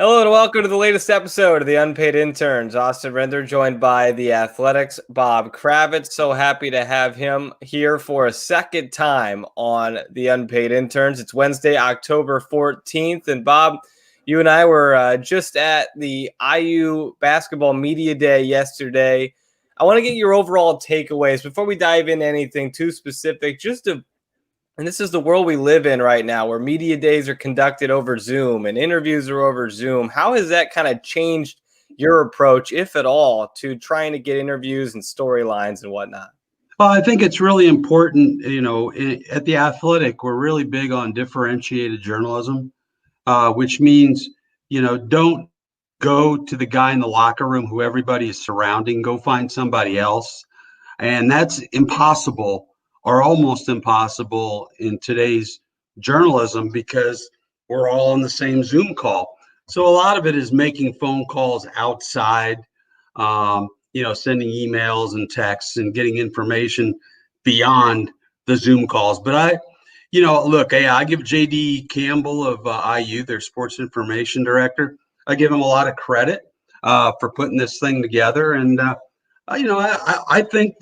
Hello and welcome to the latest episode of the Unpaid Interns. Austin Render joined by the Athletics' Bob Kravitz. So happy to have him here for a second time on the Unpaid Interns. It's Wednesday, October 14th. And Bob, you and I were just at the IU Basketball Media Day yesterday. I want to get your overall takeaways before we dive into anything too specific, and this is the world we live in right now where media days are conducted over Zoom and interviews are over Zoom. How has that kind of changed your approach, if at all, to trying to get interviews and storylines and whatnot? Well, I think it's really important, at The Athletic, we're really big on differentiated journalism, which means, don't go to the guy in the locker room who everybody is surrounding, go find somebody else. And that's impossible or almost impossible in today's journalism because we're all on the same Zoom call. So a lot of it is making phone calls outside, sending emails and texts and getting information beyond the Zoom calls. But I give JD Campbell of IU, their sports information director, I give him a lot of credit for putting this thing together. And, I think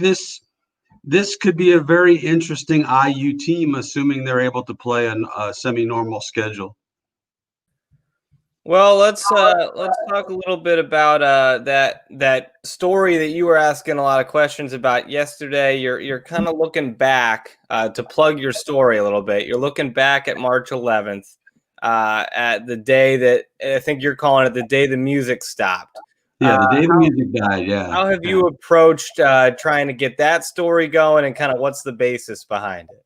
this could be a very interesting IU team, assuming they're able to play a semi-normal schedule. Well, let's talk a little bit about that story that you were asking a lot of questions about yesterday. You're kind of looking back to plug your story a little bit. You're looking back at March 11th, at the day that I think you're calling it the day the music stopped. Yeah, the day the music died. Yeah. How have you approached trying to get that story going, and kind of what's the basis behind it?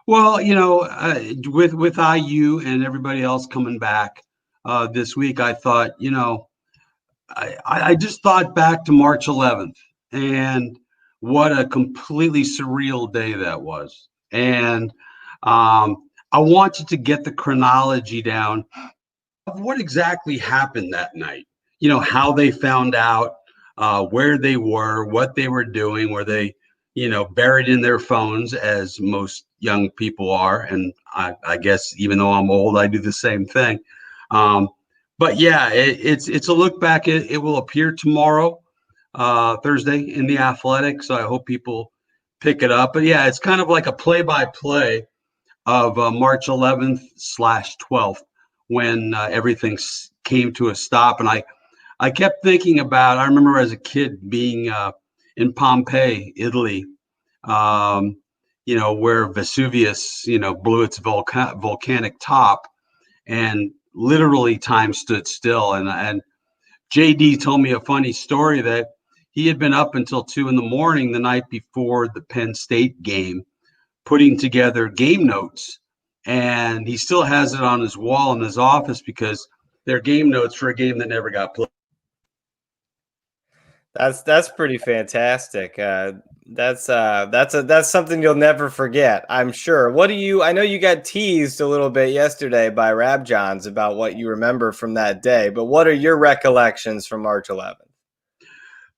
Well, with IU and everybody else coming back this week, I thought, I just thought back to March 11th and what a completely surreal day that was. And I wanted to get the chronology down of what exactly happened that night. How they found out, where they were, what they were doing, were they, buried in their phones as most young people are. And I guess even though I'm old, I do the same thing. But yeah, it's a look back. It will appear tomorrow, Thursday, in The Athletic. So I hope people pick it up. But yeah, it's kind of like a play-by-play of March 11th/12th when everything came to a stop. And I kept thinking about, I remember as a kid being in Pompeii, Italy, where Vesuvius, blew its volcanic top, and literally time stood still. And JD told me a funny story that he had been up until 2 a.m. the night before the Penn State game, putting together game notes. And he still has it on his wall in his office because they're game notes for a game that never got played. That's pretty fantastic. That's something you'll never forget, I'm sure. I know you got teased a little bit yesterday by Rab Johns about what you remember from that day, but what are your recollections from March 11th?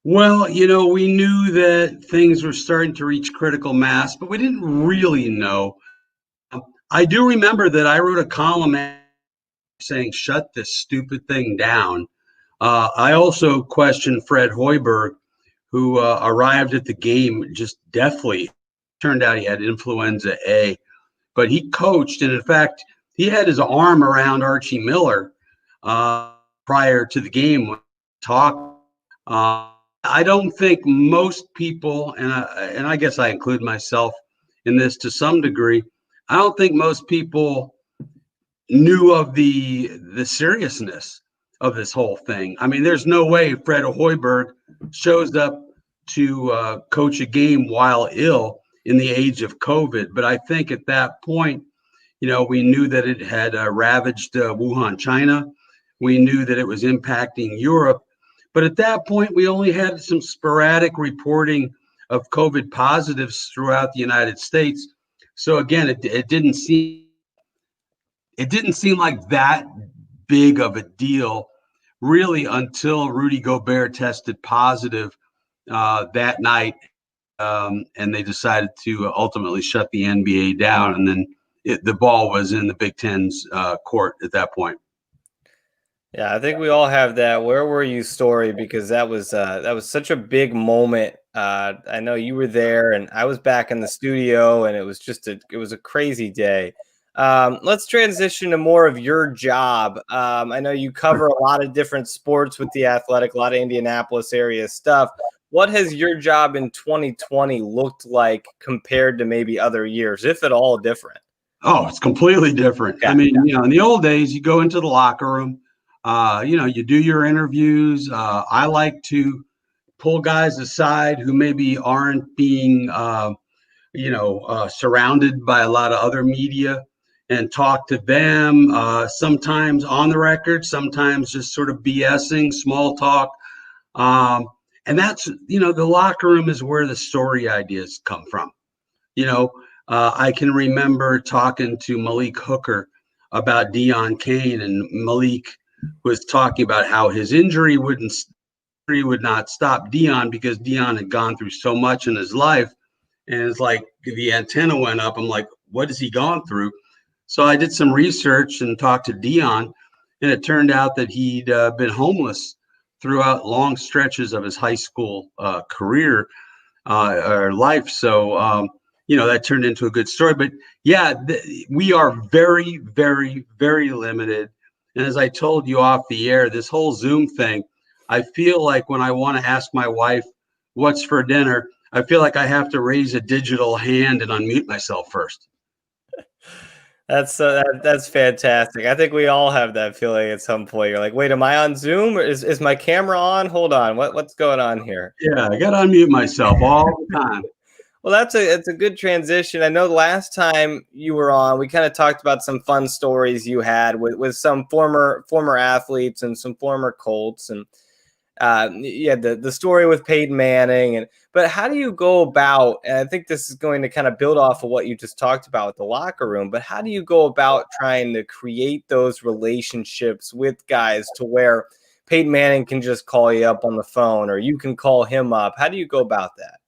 Well, we knew that things were starting to reach critical mass, but we didn't really know. I do remember that I wrote a column saying, "Shut this stupid thing down." I also questioned Fred Hoiberg, who arrived at the game just deathly. Turned out he had influenza A, but he coached, and in fact, he had his arm around Archie Miller prior to the game when he talked. I don't think most people, and I guess I include myself in this to some degree, I don't think most people knew of the seriousness of this whole thing. I mean, there's no way Fred Hoiberg shows up to coach a game while ill in the age of COVID. But I think at that point, we knew that it had ravaged Wuhan, China. We knew that it was impacting Europe. But at that point, we only had some sporadic reporting of COVID positives throughout the United States. So again, it didn't seem like that big of a deal really until Rudy Gobert tested positive that night, and they decided to ultimately shut the NBA down. And then the ball was in the Big Ten's court at that point. Yeah, I think we all have that "Where were you?" story because that was such a big moment. I know you were there, and I was back in the studio, and it was a crazy day. Let's transition to more of your job. I know you cover a lot of different sports with the Athletic, a lot of Indianapolis area stuff. What has your job in 2020 looked like compared to maybe other years, if at all different? Oh, it's completely different. Okay. I mean, in the old days, you go into the locker room, you do your interviews. I like to pull guys aside who maybe aren't being, surrounded by a lot of other media and talk to them, sometimes on the record, sometimes just sort of BSing, small talk. Um, and that's, the locker room is where the story ideas come from. You know, I can remember talking to Malik Hooker about Deion Kane, and Malik was talking about how his injury would not stop Deion because Deion had gone through so much in his life. And it's like the antenna went up. I'm like, what has he gone through? So I did some research and talked to Deion, and it turned out that he'd been homeless throughout long stretches of his high school career or life. So, that turned into a good story. But yeah, we are very, very, very limited. And as I told you off the air, this whole Zoom thing, I feel like when I want to ask my wife what's for dinner, I feel like I have to raise a digital hand and unmute myself first. That's fantastic. I think we all have that feeling at some point. You're like, wait, am I on Zoom? Or is my camera on? Hold on, what's going on here? Yeah, I got to unmute myself all the time. Well, it's a good transition. I know the last time you were on, we kind of talked about some fun stories you had with some former athletes and some former Colts, and yeah, the story with Peyton Manning. But how do you go about, and I think this is going to kind of build off of what you just talked about with the locker room, but how do you go about trying to create those relationships with guys to where Peyton Manning can just call you up on the phone or you can call him up? How do you go about that?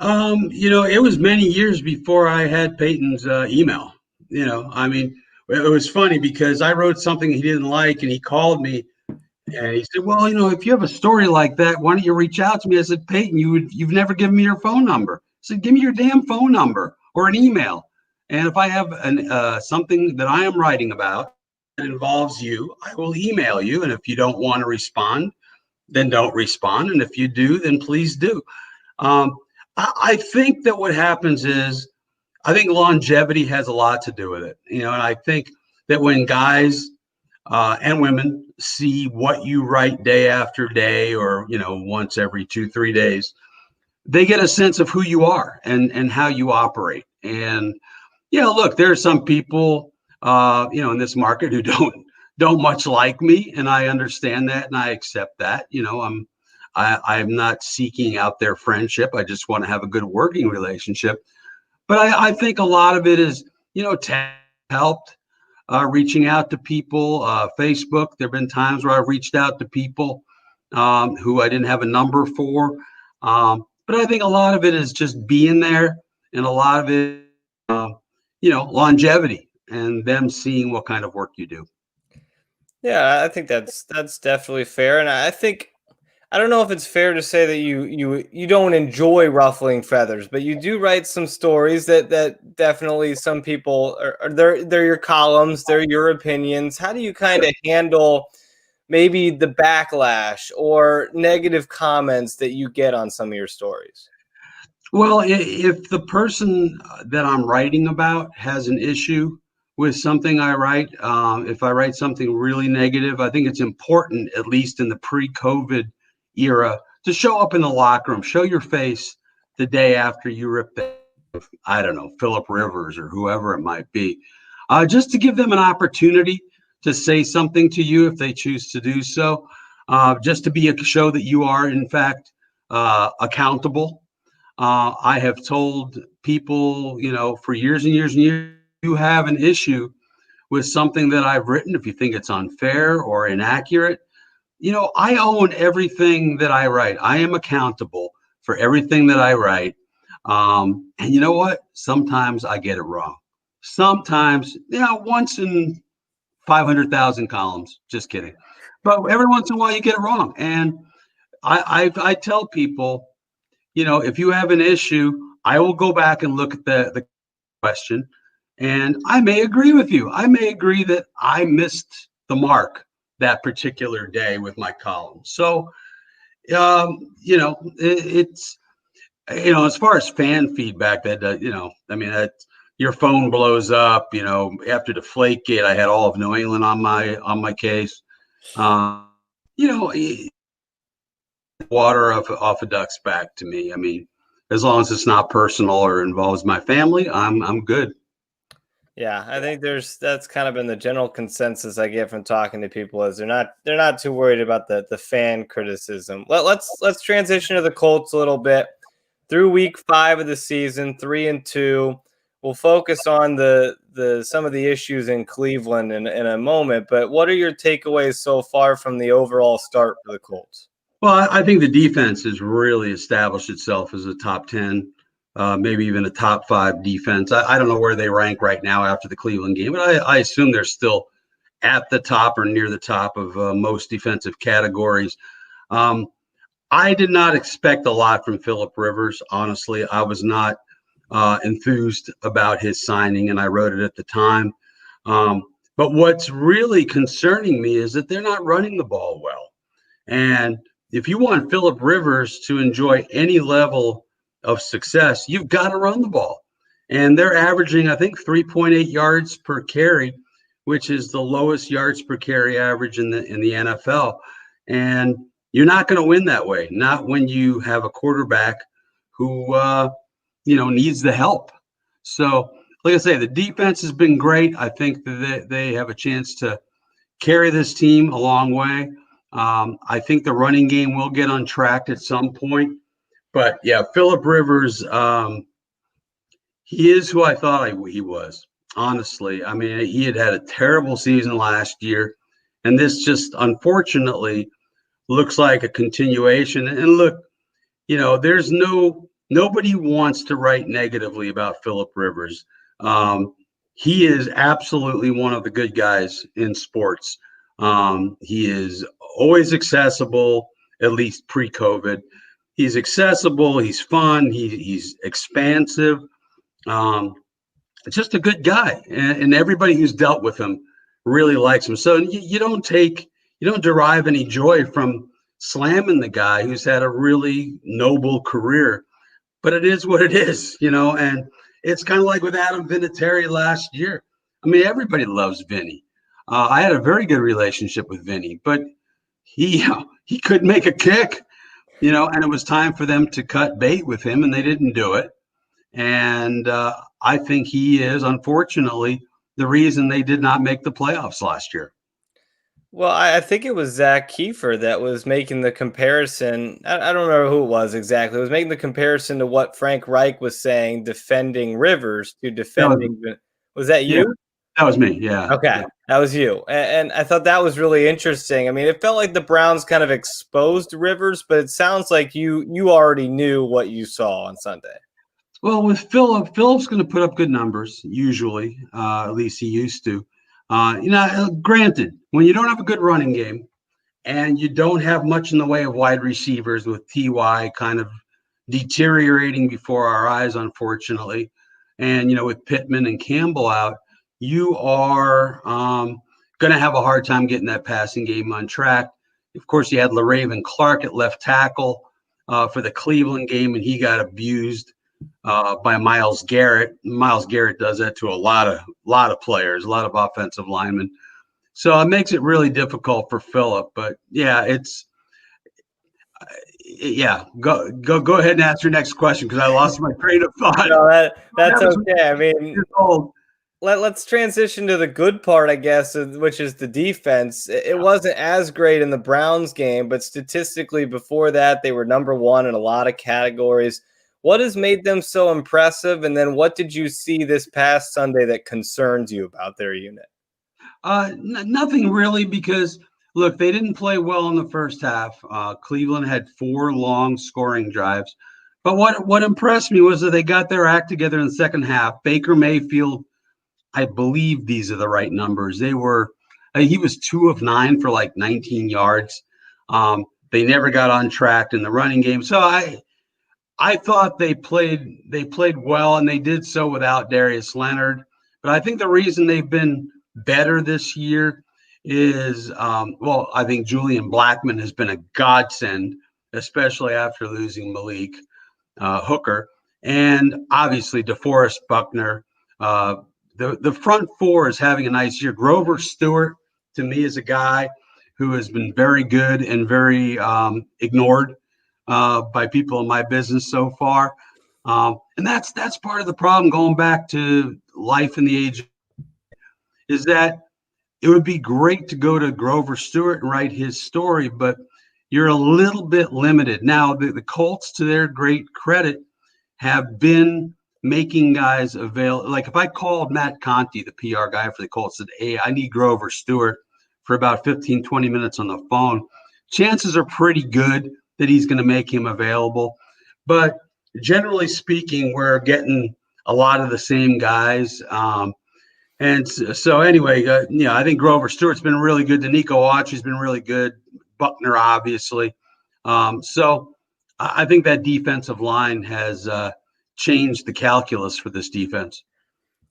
It was many years before I had Peyton's email. I mean, it was funny because I wrote something he didn't like, and he called me and he said, "Well, if you have a story like that, why don't you reach out to me?" I said, "Peyton, you've never given me your phone number." I said, "Give me your damn phone number or an email, and if I have something that I am writing about that involves you, I will email you. And if you don't want to respond, then don't respond. And if you do, then please do." Um, I think that what happens is, I think longevity has a lot to do with it, and I think that when guys and women see what you write day after day, or once every 2-3 days, they get a sense of who you are and how you operate. And look, there are some people in this market who don't much like me, and I understand that and I accept that. I'm not seeking out their friendship. I just want to have a good working relationship. But I think a lot of it is, tech helped, reaching out to people, Facebook. There have been times where I've reached out to people who I didn't have a number for. But I think a lot of it is just being there, and a lot of it, longevity and them seeing what kind of work you do. Yeah, I think that's definitely fair, and I think I don't know if it's fair to say that you don't enjoy ruffling feathers, but you do write some stories that definitely some people are they're your columns, they're your opinions. How do you kind of handle maybe the backlash or negative comments that you get on some of your stories? Well, if the person that I'm writing about has an issue with something I write, if I write something really negative, I think it's important, at least in the pre-COVID era, to show up in the locker room, show your face the day after you rip the, I don't know, Phillip Rivers or whoever it might be, just to give them an opportunity to say something to you if they choose to do so, just to be a show that you are, in fact, accountable. I have told people, for years and years and years, you have an issue with something that I've written, if you think it's unfair or inaccurate, I own everything that I write. I am accountable for everything that I write. And you know what? Sometimes I get it wrong. Sometimes, once in 500,000 columns. Just kidding. But every once in a while you get it wrong. And I tell people, if you have an issue, I will go back and look at the question, and I may agree with you. I may agree that I missed the mark that particular day with my column. So, it's, as far as fan feedback, that your phone blows up. After Deflategate, I had all of New England on my case. You know, water off a duck's back to me. I mean, as long as it's not personal or involves my family, I'm good. Yeah, I think that's kind of been the general consensus I get from talking to people is they're not too worried about the fan criticism. Let's transition to the Colts a little bit. Through week 5 of the season, 3-2. We'll focus on the some of the issues in Cleveland in a moment. But what are your takeaways so far from the overall start for the Colts? Well, I think the defense has really established itself as a top 10, maybe even a top 5 defense. I don't know where they rank right now after the Cleveland game, but I assume they're still at the top or near the top of most defensive categories. I did not expect a lot from Phillip Rivers. Honestly, I was not enthused about his signing, and I wrote it at the time. But what's really concerning me is that they're not running the ball well. And if you want Phillip Rivers to enjoy any level of success, you've got to run the ball. And they're averaging, I think, 3.8 yards per carry, which is the lowest yards per carry average in the NFL. And you're not going to win that way. Not when you have a quarterback who needs the help. So, like I say, the defense has been great. I think that they have a chance to carry this team a long way. I think the running game will get untracked at some point. But, yeah, Phillip Rivers, he is who I thought he was, honestly. I mean, he had a terrible season last year, and this just unfortunately looks like a continuation. And look, there's nobody wants to write negatively about Phillip Rivers. He is absolutely one of the good guys in sports. He is always accessible, at least pre-COVID. He's accessible. He's fun. He's expansive. Just a good guy, and everybody who's dealt with him really likes him. So you don't derive any joy from slamming the guy who's had a really noble career, but it is what it is, and it's kind of like with Adam Vinatieri last year. I mean, everybody loves Vinny. I had a very good relationship with Vinny, but he couldn't make a kick, and it was time for them to cut bait with him, and they didn't do it. And I think he is, unfortunately, the reason they did not make the playoffs last year. Well, I think it was Zach Kiefer that was making the comparison. I don't remember who it was exactly. It was making the comparison to what Frank Reich was saying, defending Rivers to defending. Was that you? Yeah, that was me. Yeah. Okay, yeah. That was you. And I thought that was really interesting. I mean, it felt like the Browns kind of exposed Rivers, but it sounds like you already knew what you saw on Sunday. Well, with Phillip's going to put up good numbers, usually. At least he used to. Granted, when you don't have a good running game and you don't have much in the way of wide receivers, with TY kind of deteriorating before our eyes, unfortunately, and, with Pittman and Campbell out, you are going to have a hard time getting that passing game on track. Of course, you had LaRaven Clark at left tackle for the Cleveland game, and he got abused by Myles Garrett. Myles Garrett does that to a lot of players, a lot of offensive linemen. So it makes it really difficult for Phillip. But yeah, Go ahead and ask your next question, because I lost my train of thought. No, that's okay. I mean, let's transition to the good part, I guess, which is the defense. It wasn't as great in the Browns game, but statistically before that, they were number 1 in a lot of categories. What has made them so impressive? And then what did you see this past Sunday that concerns you about their unit? Nothing really, because, look, they didn't play well in the first half. Cleveland had 4 long scoring drives. But what impressed me was that they got their act together in the second half. Baker Mayfield, I believe these are the right numbers. They were He was 2 of 9 for like 19 yards. They never got on track in the running game. So I thought they played well, and they did so without Darius Leonard. But I think the reason they've been better this year is, I think Julian Blackman has been a godsend, especially after losing Malik Hooker, and obviously DeForest Buckner. The front four is having a nice year. Grover Stewart, to me, is a guy who has been very good and very ignored by people in my business so far. And that's part of the problem, going back to life in the age, is that it would be great to go to Grover Stewart and write his story, but you're a little bit limited. Now, the Colts, to their great credit, have been making guys available. Like if I called Matt Conti, the PR guy for the Colts, said, hey, I need Grover Stewart for about 15, 20 minutes on the phone, chances are pretty good that he's going to make him available. But generally speaking, we're getting a lot of the same guys. And so anyway, I think Grover Stewart's been really good. Danico Autry's been really good. Buckner, obviously. So I think that defensive line has changed the calculus for this defense.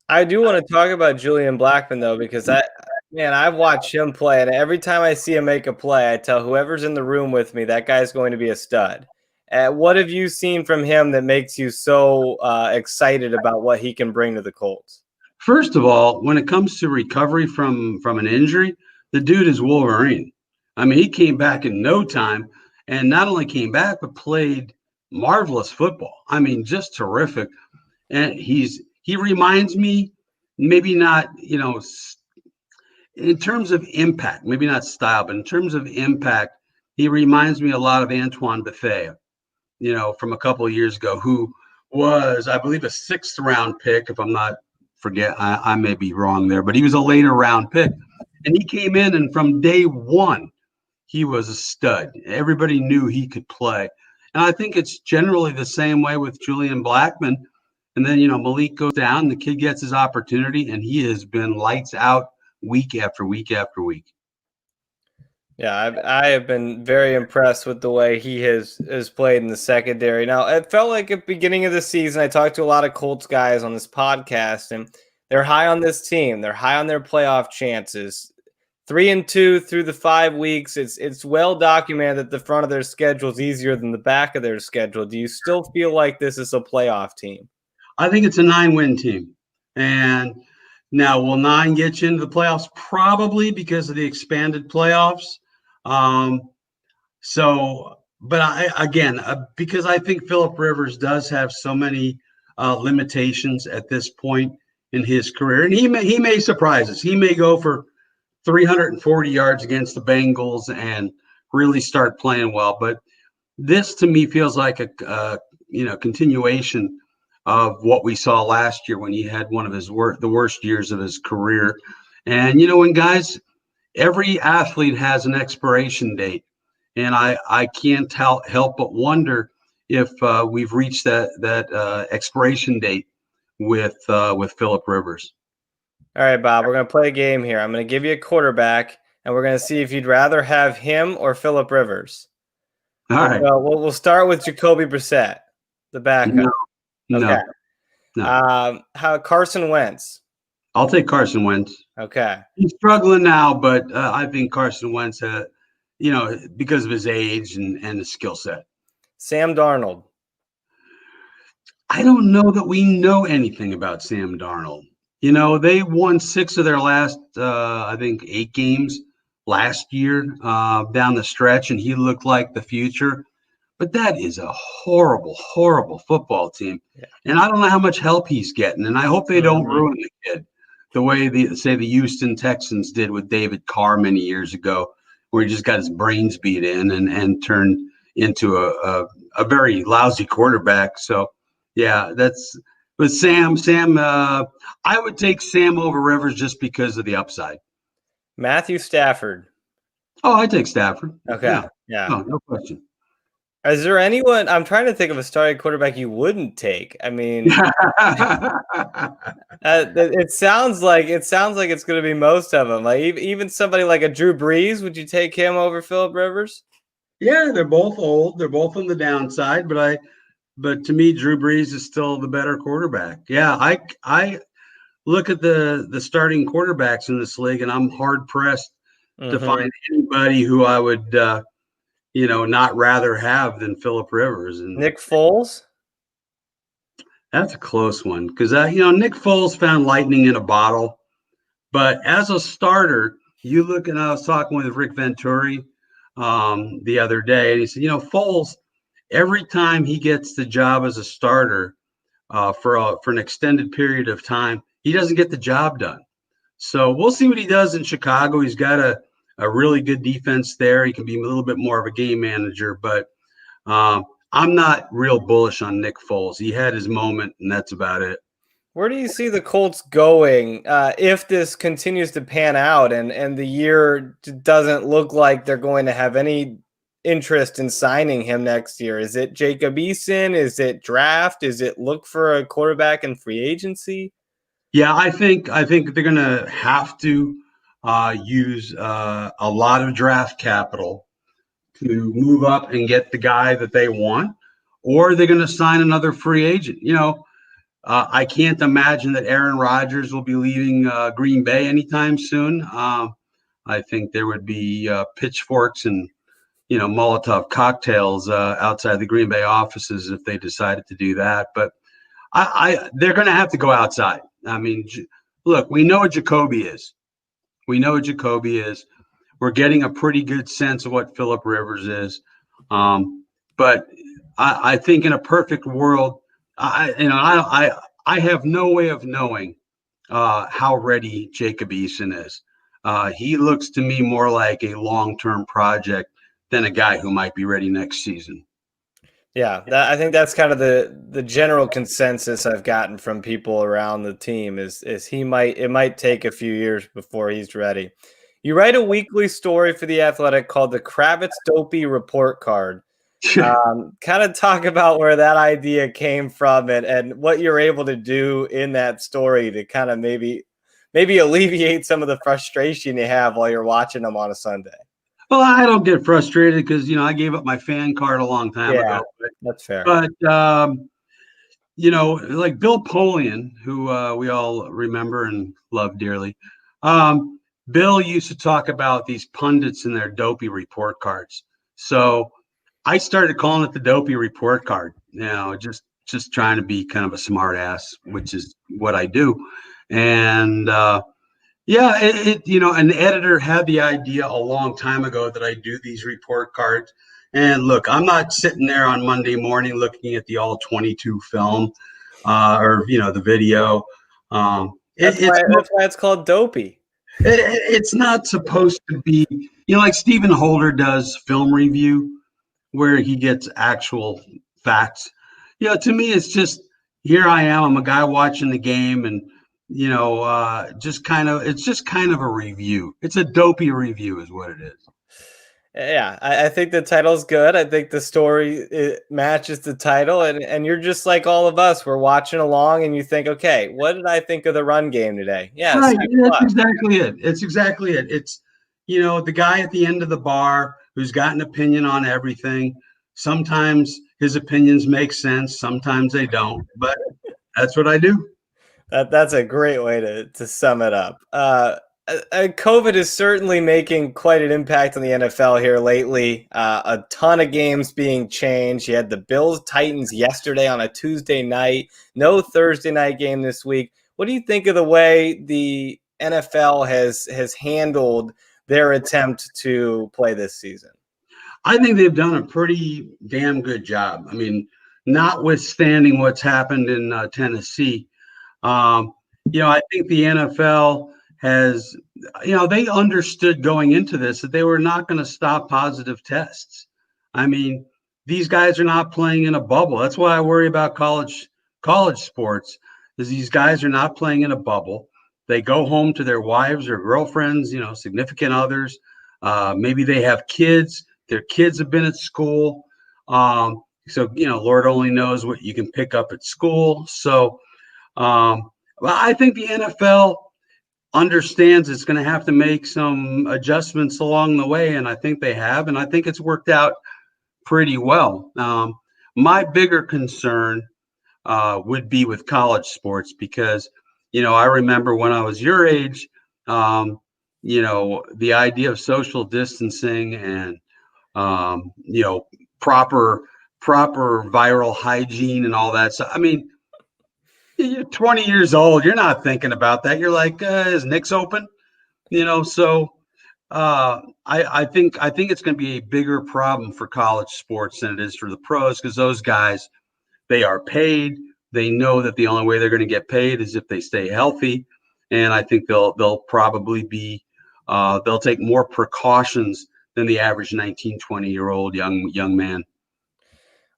I do want to talk about Julian Blackman, though, because I've watched him play, and every time I see him make a play, I tell whoever's in the room with me that guy's going to be a stud. What have you seen from him that makes you so excited about what he can bring to the Colts? First of all, when it comes to recovery from an injury, the dude is Wolverine. I mean, he came back in no time, and not only came back, but played marvelous football. I mean, just terrific. And he reminds me, maybe not, in terms of impact, maybe not style, but in terms of impact, he reminds me a lot of Antoine Bethea, from a couple of years ago, who was, I believe, a 6th round pick, if I'm not I may be wrong there, but he was a later round pick. And he came in, and from day one, he was a stud. Everybody knew he could play. And I think it's generally the same way with Julian Blackman. And then, Malik goes down, the kid gets his opportunity, and he has been lights out week after week after week. Yeah, I have been very impressed with the way he has played in the secondary. Now, it felt like at the beginning of the season, I talked to a lot of Colts guys on this podcast, and they're high on this team. They're high on their playoff chances. 3-2 through the 5 weeks. It's well documented that the front of their schedule is easier than the back of their schedule. Do you still feel like this is a playoff team? I think it's a 9-win team. And now, will 9 get you into the playoffs? Probably, because of the expanded playoffs. Because I think Phillip Rivers does have so many limitations at this point in his career, and he may surprise us. He may go for 340 yards against the Bengals and really start playing well. But this, to me, feels like a continuation of what we saw last year when he had one of the worst years of his career. And when guys, every athlete has an expiration date, and I can't help but wonder if we've reached that expiration date with Phillip Rivers. All right, Bob, we're going to play a game here. I'm going to give you a quarterback, and we're going to see if you'd rather have him or Phillip Rivers. All right. We'll start with Jacoby Brissett, the backup. No. How Carson Wentz? I'll take Carson Wentz. Okay. He's struggling now, but I think Carson Wentz, because of his age and his skill set. Sam Darnold. I don't know that we know anything about Sam Darnold. They won 6 of their last, 8 games last year down the stretch, and he looked like the future. But that is a horrible, horrible football team. Yeah. And I don't know how much help he's getting, and I hope they don't ruin the kid the way the Houston Texans did with David Carr many years ago, where he just got his brains beat in and turned into a very lousy quarterback. So, yeah, that's – but Sam, I would take Sam over Rivers just because of the upside. Matthew Stafford. Oh, I take Stafford. Okay. Yeah. No question. Is there anyone? I'm trying to think of a starting quarterback you wouldn't take. I mean, it sounds like it's going to be most of them. Like even somebody like a Drew Brees, would you take him over Phillip Rivers? Yeah, they're both old. They're both on the downside, but to me, Drew Brees is still the better quarterback. Yeah, I look at the starting quarterbacks in this league, and I'm hard pressed to Hmm. find anybody who I would not rather have than Phillip Rivers. And Nick Foles? that's a close one because Nick Foles found lightning in a bottle, but as a starter, you look, and I was talking with Rick Venturi the other day, and he said, Foles, every time he gets the job as a starter for an extended period of time, he doesn't get the job done. So we'll see what he does in Chicago. He's got a really good defense there. He can be a little bit more of a game manager, but I'm not real bullish on Nick Foles. He had his moment, and that's about it. Where do you see the Colts going if this continues to pan out and the year doesn't look like they're going to have any interest in signing him next year? Is it Jacob Eason? Is it draft? Is it look for a quarterback in free agency? Yeah, I think they're going to have to use a lot of draft capital to move up and get the guy that they want, or they're going to sign another free agent. I can't imagine that Aaron Rodgers will be leaving Green Bay anytime soon. I think there would be pitchforks and Molotov cocktails outside the Green Bay offices if they decided to do that. But they're going to have to go outside. I mean, look, we know what Jacoby is. We know what Jacoby is. We're getting a pretty good sense of what Phillip Rivers is. But I think in a perfect world, I have no way of knowing how ready Jacob Eason is. He looks to me more like a long-term project than a guy who might be ready next season. Yeah, I think that's kind of the general consensus I've gotten from people around the team is it might take a few years before he's ready. You write a weekly story for The Athletic called the Kravitz Dopey Report Card. Kind of talk about where that idea came from and what you're able to do in that story to kind of maybe alleviate some of the frustration you have while you're watching them on a Sunday. Well, I don't get frustrated because I gave up my fan card a long time Yeah, ago. that's fair. But like Bill Polian, who we all remember and love dearly. Bill used to talk about these pundits and their dopey report cards. So I started calling it the dopey report card. Just trying to be kind of a smart ass, which is what I do. And yeah, an editor had the idea a long time ago that I do these report cards. And look, I'm not sitting there on Monday morning looking at the all 22 film or the video. That's why it's called dopey. It's not supposed to be, like Stephen Holder does film review where he gets actual facts. To me, it's just here I am. I'm a guy watching the game, and it's just kind of a review. It's a dopey review, is what it is. Yeah, I think the title's good. I think the story it matches the title, and you're just like all of us. We're watching along, and you think, okay, what did I think of the run game today? Yeah, Right. That's plus. exactly it. It's exactly it. It's the guy at the end of the bar who's got an opinion on everything. Sometimes his opinions make sense, sometimes they don't, but that's what I do. That's a great way to sum it up. COVID is certainly making quite an impact on the NFL here lately. A ton of games being changed. You had the Bills Titans yesterday on a Tuesday night. No Thursday night game this week. What do you think of the way the NFL has handled their attempt to play this season? I think they've done a pretty damn good job. I mean, notwithstanding what's happened in Tennessee, I think the NFL has, they understood going into this that they were not going to stop positive tests. I mean, these guys are not playing in a bubble. That's why I worry about college sports, is these guys are not playing in a bubble. They go home to their wives or girlfriends, significant others. Maybe they have kids. Their kids have been at school. So, Lord only knows what you can pick up at school. So, well, I think the NFL understands it's going to have to make some adjustments along the way, and I think they have, and I think it's worked out pretty well. My bigger concern would be with college sports because, I remember when I was your age, the idea of social distancing and, proper viral hygiene and all that. So, I mean, you're 20 years old. You're not thinking about that. You're like, is Nick's open? So I think it's going to be a bigger problem for college sports than it is for the pros because those guys, they are paid. They know that the only way they're going to get paid is if they stay healthy, and I think they'll probably be they'll take more precautions than the average 19, 20-year-old young man.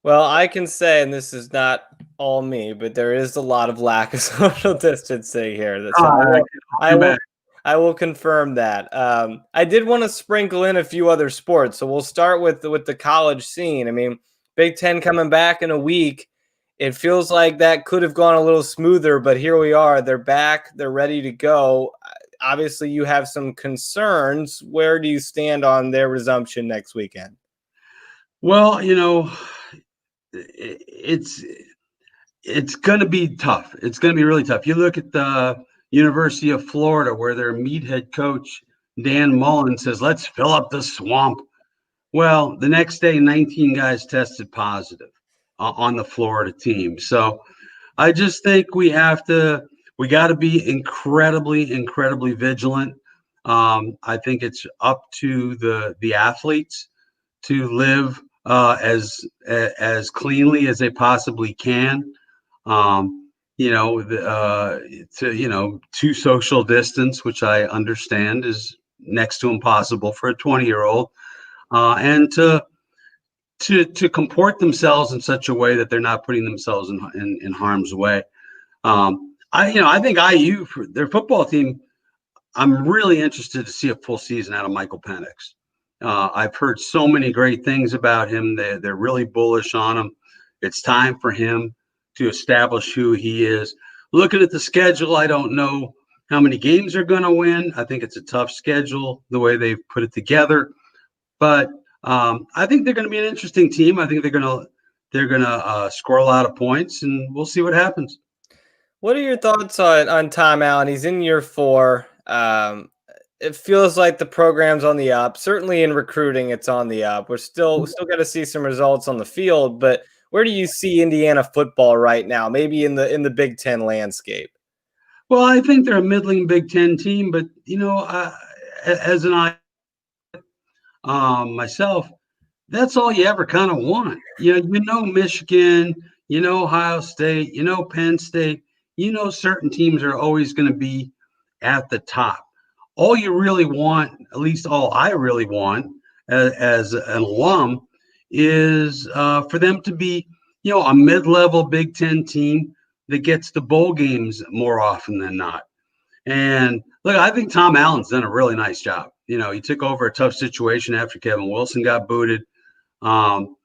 Well, I can say, and this is not all me, but there is a lot of lack of social distancing here. So I I can will, imagine. I will confirm that. I did want to sprinkle in a few other sports, so we'll start with the college scene. I mean, Big Ten coming back in a week. It feels like that could have gone a little smoother, but here we are. They're back. They're ready to go. Obviously, you have some concerns. Where do you stand on their resumption next weekend? Well, it's it's going to be tough. It's going to be really tough. You look at the University of Florida, where their meathead coach Dan Mullen says, "Let's fill up the swamp." Well, the next day, 19 guys tested positive on the Florida team. So I just think we got to be incredibly vigilant. I think it's up to the athletes to live as cleanly as they possibly can. To social distance, which I understand is next to impossible for a 20-year-old, and to comport themselves in such a way that they're not putting themselves in harm's way. I think IU, for their football team, I'm really interested to see a full season out of Michael Penix. I've heard so many great things about him. They're really bullish on him. It's time for him to establish who he is. Looking at the schedule, I don't know how many games they're going to win. I think it's a tough schedule the way they've put it together. But I think they're going to be an interesting team. I think they're gonna score a lot of points, and we'll see what happens. What are your thoughts on Tom Allen? He's in year four. It feels like the program's on the up. Certainly in recruiting, it's on the up. We're still got to see some results on the field, but where do you see Indiana football right now? Maybe in the Big Ten landscape. Well, I think they're a middling Big Ten team, but as an I myself, that's all you ever kind of want. Michigan, Ohio State, Penn State, certain teams are always going to be at the top. All you really want, at least all I really want as an alum, is for them to be, a mid-level Big Ten team that gets to bowl games more often than not. And look, I think Tom Allen's done a really nice job. He took over a tough situation after Kevin Wilson got booted. Um,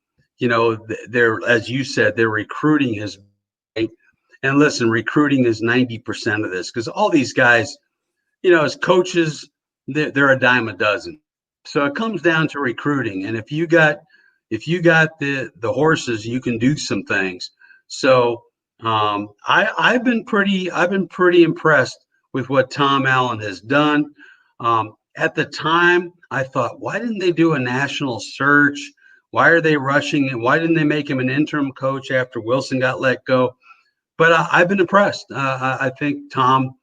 as you said, their recruiting has, and listen, recruiting is 90% of this because all these guys, as coaches, they're a dime a dozen. So it comes down to recruiting, and if you got the horses, you can do some things. So I've been pretty impressed with what Tom Allen has done. At the time, I thought, why didn't they do a national search? Why are they rushing it? Why didn't they make him an interim coach after Wilson got let go? But I've been impressed. I think Tom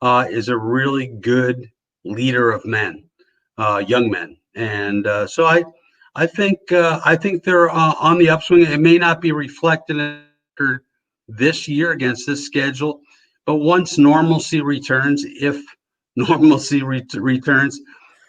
is a really good leader of men, young men, and so I think they're on the upswing. It may not be reflected in this year against this schedule, but once normalcy returns, if normalcy returns,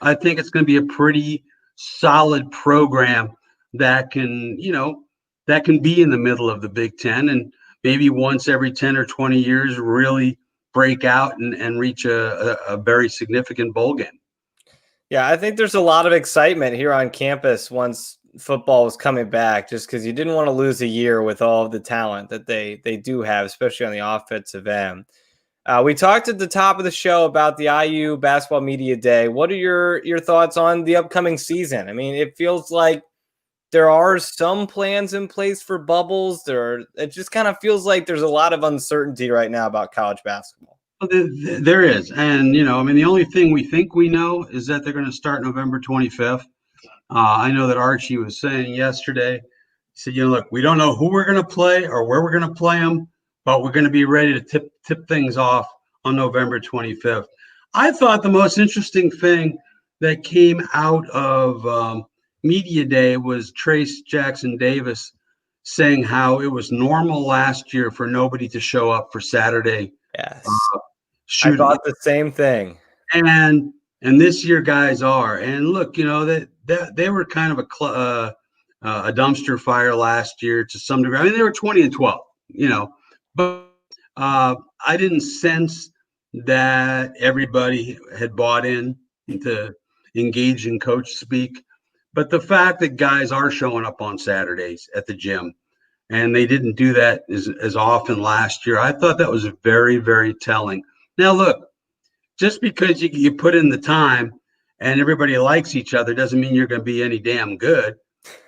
I think it's going to be a pretty solid program that can be in the middle of the Big Ten and maybe once every 10 or 20 years really break out and reach a very significant bowl game. Yeah, I think there's a lot of excitement here on campus once football was coming back, just because you didn't want to lose a year with all of the talent that they do have, especially on the offensive end. We talked at the top of the show about the IU Basketball Media Day. What are your thoughts on the upcoming season? I mean, it feels like there are some plans in place for bubbles. It just kind of feels like there's a lot of uncertainty right now about college basketball. There is. And, I mean, the only thing we think we know is that they're going to start November 25th. I know that Archie was saying yesterday, he said, look, we don't know who we're going to play or where we're going to play them, but we're going to be ready to tip things off on November 25th. I thought the most interesting thing that came out of Media Day was Trace Jackson Davis saying how it was normal last year for nobody to show up for Saturday. Yes. Shooting. I thought the same thing. And this year guys are. And look, they were kind of a dumpster fire last year to some degree. I mean, they were 20-12, but I didn't sense that everybody had bought in to engage in coach speak. But the fact that guys are showing up on Saturdays at the gym, and they didn't do that as often last year, I thought that was very, very telling. Now, look, just because you put in the time and everybody likes each other doesn't mean you're going to be any damn good.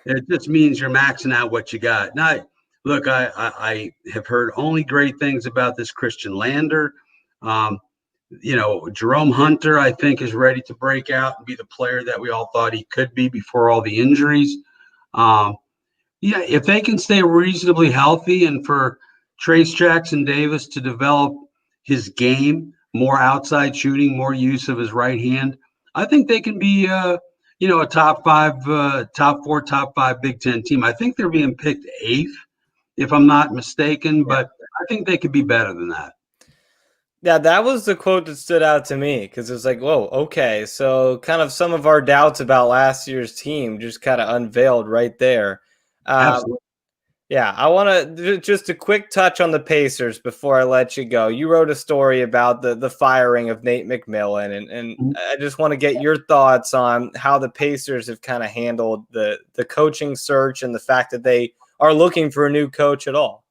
It just means you're maxing out what you got. Now, look, I have heard only great things about this Christian Lander. Jerome Hunter, I think, is ready to break out and be the player that we all thought he could be before all the injuries. If they can stay reasonably healthy and for Trace Jackson Davis to develop his game, more outside shooting, more use of his right hand, I think they can be, a top four, top five Big Ten team. I think they're being picked 8th, if I'm not mistaken, but I think they could be better than that. Yeah, that was the quote that stood out to me because it was like, whoa, okay. So kind of some of our doubts about last year's team just kind of unveiled right there. Absolutely. Yeah, I want to just a quick touch on the Pacers before I let you go. You wrote a story about the firing of Nate McMillan, and I just want to get your thoughts on how the Pacers have kind of handled the coaching search and the fact that they are looking for a new coach at all.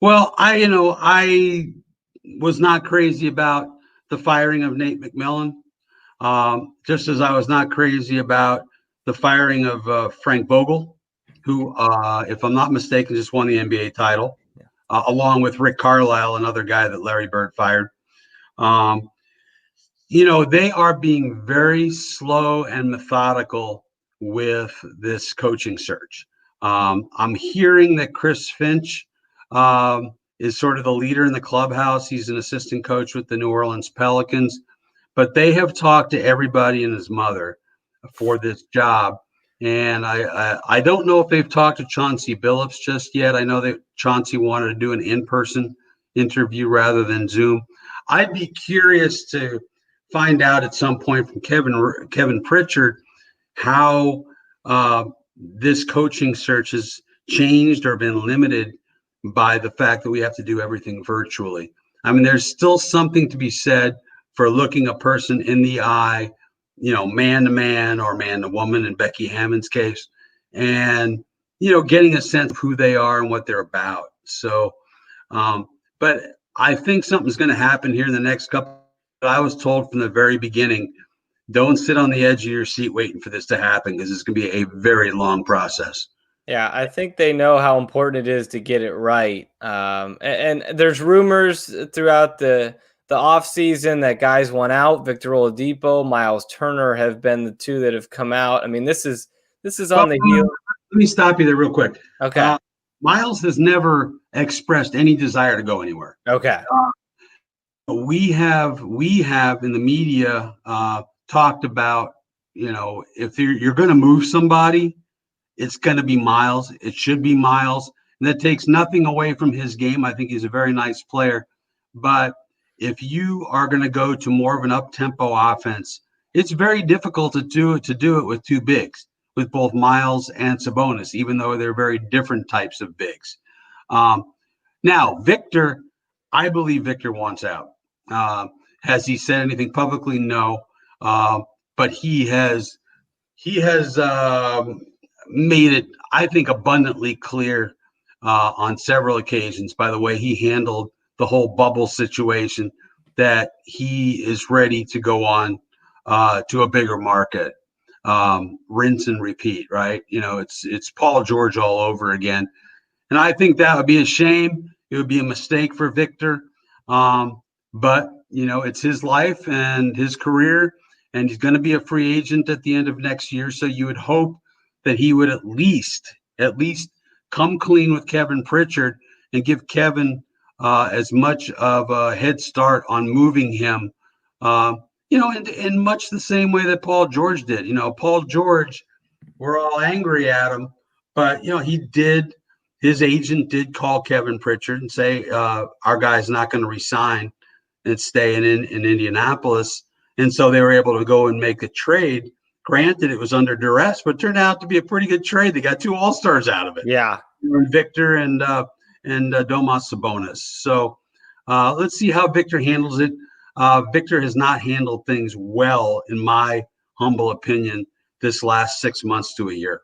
Well, I was not crazy about the firing of Nate McMillan, just as I was not crazy about the firing of Frank Vogel, who, if I'm not mistaken, just won the NBA title, along with Rick Carlisle, another guy that Larry Bird fired. They are being very slow and methodical with this coaching search. I'm hearing that Chris Finch is sort of the leader in the clubhouse. He's an assistant coach with the New Orleans Pelicans, but they have talked to everybody and his mother for this job. And I don't know if they've talked to Chauncey Billups just yet. I know that Chauncey wanted to do an in-person interview rather than Zoom. I'd be curious to find out at some point from Kevin Pritchard how this coaching search has changed or been limited by the fact that we have to do everything virtually. I mean, there's still something to be said for looking a person in the eye, man to man or man to woman in Becky Hammond's case, and, getting a sense of who they are and what they're about. So, but I think something's going to happen here in the next couple. I was told from the very beginning, don't sit on the edge of your seat waiting for this to happen because it's going to be a very long process. Yeah, I think they know how important it is to get it right. And there's rumors throughout the off season that guys went out. Victor Oladipo, Miles Turner have been the two that have come out. I mean, this is on the heel. Let me stop you there real quick. Okay. Miles has never expressed any desire to go anywhere. Okay. We have in the media talked about, if you're going to move somebody, it's going to be Miles. It should be Miles. And that takes nothing away from his game. I think he's a very nice player. But if you are going to go to more of an up-tempo offense, it's very difficult to do it with two bigs, with both Miles and Sabonis, even though they're very different types of bigs. Now, Victor, I believe Victor wants out. Has he said anything publicly? No. But he has made it, I think, abundantly clear on several occasions by the way he handled the whole bubble situation that he is ready to go on to a bigger market. Rinse and repeat, right? It's Paul George all over again. And I think that would be a shame. It would be a mistake for Victor. But, it's his life and his career, and he's going to be a free agent at the end of next year. So you would hope that he would at least come clean with Kevin Pritchard and give Kevin as much of a head start on moving him, in much the same way that Paul George did. Paul George, we're all angry at him, but, his agent did call Kevin Pritchard and say, our guy's not going to resign and stay in Indianapolis. And so they were able to go and make a trade. Granted, it was under duress, but turned out to be a pretty good trade. They got 2 All-Stars out of it. Yeah. Victor and Domas Sabonis. So let's see how Victor handles it. Victor has not handled things well, in my humble opinion, this last 6 months to a year.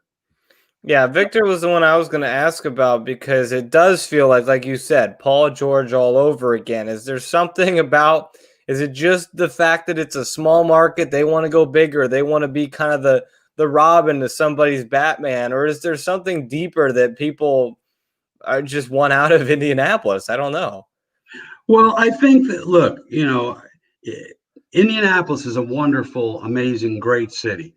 Yeah, Victor was the one I was going to ask about, because it does feel like you said, Paul George all over again. Is there something about, is it just the fact that it's a small market, they want to go bigger, they want to be kind of the Robin to somebody's Batman, or is there something deeper that people just want out of Indianapolis? I don't know. Well, I think that, look, Indianapolis is a wonderful, amazing, great city.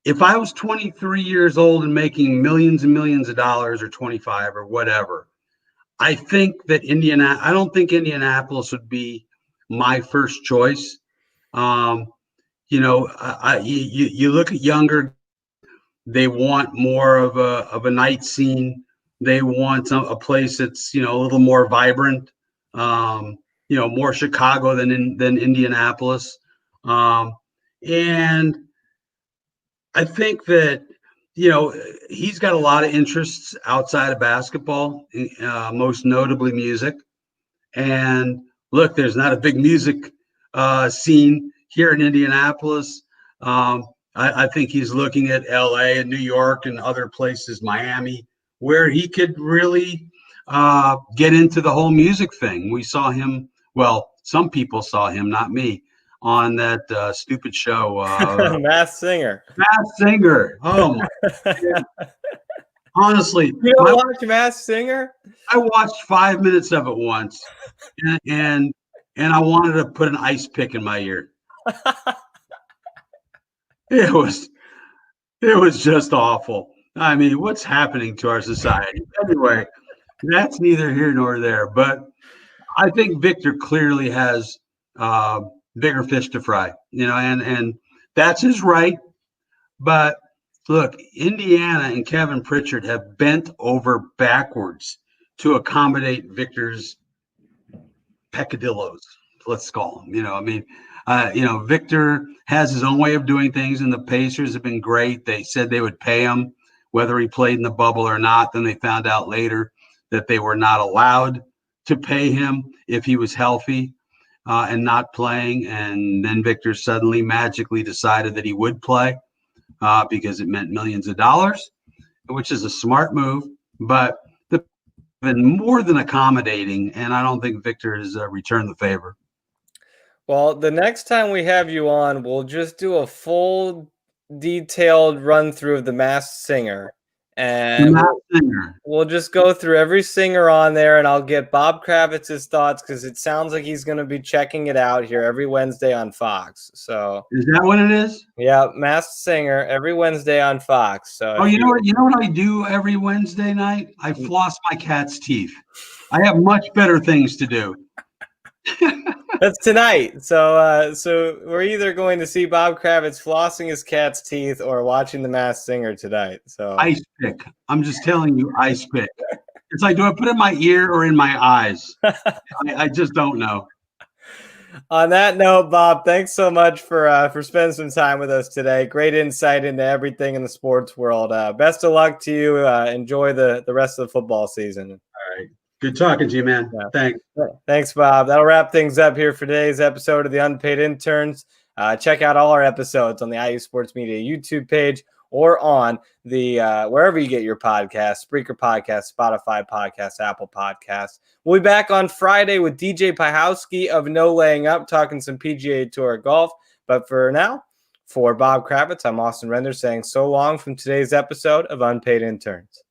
If I was 23 years old and making millions and millions of dollars, or 25 or whatever, I think that I don't think Indianapolis would be my first choice. You look at younger, they want more of a night scene. They want a place that's, a little more vibrant, more Chicago than Indianapolis. And I think that, he's got a lot of interests outside of basketball, most notably music. And look, there's not a big music scene here in Indianapolis. I think he's looking at LA and New York and other places, Miami, where he could really get into the whole music thing. We saw him, well, some people saw him, not me, on that stupid show. Masked Singer. Masked Singer. Oh, my God. Honestly. You don't watch Masked Singer? I watched 5 minutes of it once, and I wanted to put an ice pick in my ear. It was just awful. I mean, what's happening to our society? Anyway, that's neither here nor there. But I think Victor clearly has bigger fish to fry, and that's his right. But look, Indiana and Kevin Pritchard have bent over backwards to accommodate Victor's peccadillos, let's call them. Victor has his own way of doing things, and the Pacers have been great. They said they would pay him whether he played in the bubble or not. Then they found out later that they were not allowed to pay him if he was healthy and not playing. And then Victor suddenly magically decided that he would play because it meant millions of dollars, which is a smart move. But they've been more than accommodating, and I don't think Victor has returned the favor. Well, the next time we have you on, we'll just do a full detailed run through of the Masked Singer. And we'll just go through every singer on there, and I'll get Bob Kravitz's thoughts, because it sounds like he's going to be checking it out here every Wednesday on Fox. So is that what it is? Yeah, Masked Singer every Wednesday on Fox. So you know what I do every Wednesday night? I floss my cat's teeth. I have much better things to do. That's tonight. So we're either going to see Bob Kravitz flossing his cat's teeth or watching the Masked Singer tonight. So ice pick. I'm just telling you, ice pick. It's like, do I put it in my ear or in my eyes? I just don't know. On that note, Bob, thanks so much for spending some time with us today. Great insight into everything in the sports world. Best of luck to you. Enjoy the rest of the football season. All right. Good talking to you, man. Yeah. Thanks. Thanks, Bob. That'll wrap things up here for today's episode of the Unpaid Interns. Check out all our episodes on the IU Sports Media YouTube page or on the wherever you get your podcasts, Spreaker Podcast, Spotify Podcast, Apple Podcasts. We'll be back on Friday with DJ Pahowski of No Laying Up, talking some PGA Tour golf. But for now, for Bob Kravitz, I'm Austin Render saying so long from today's episode of Unpaid Interns.